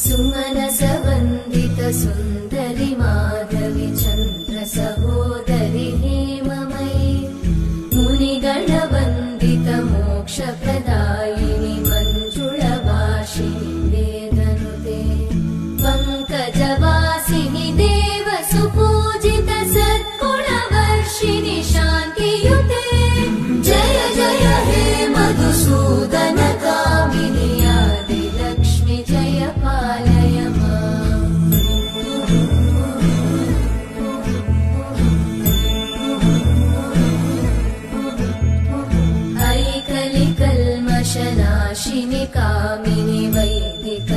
सुमनसवन्दित सुन्दरि माधवि चन्द्र सहोदरि हेममयि मुनिगणवन्दित मोक्षप्रदायिनि मञ्जुळभाषिणि वेदनुते पङ्कजवासिनि देव सुपूजित सद्गुणवर्षिणि शान्तियुते जय जय हे मधुसूदन कामिनि आदिलक्ष्मि जय पालय माम् ऐकलिकल्मषनाशिनि कामिनि वैदिक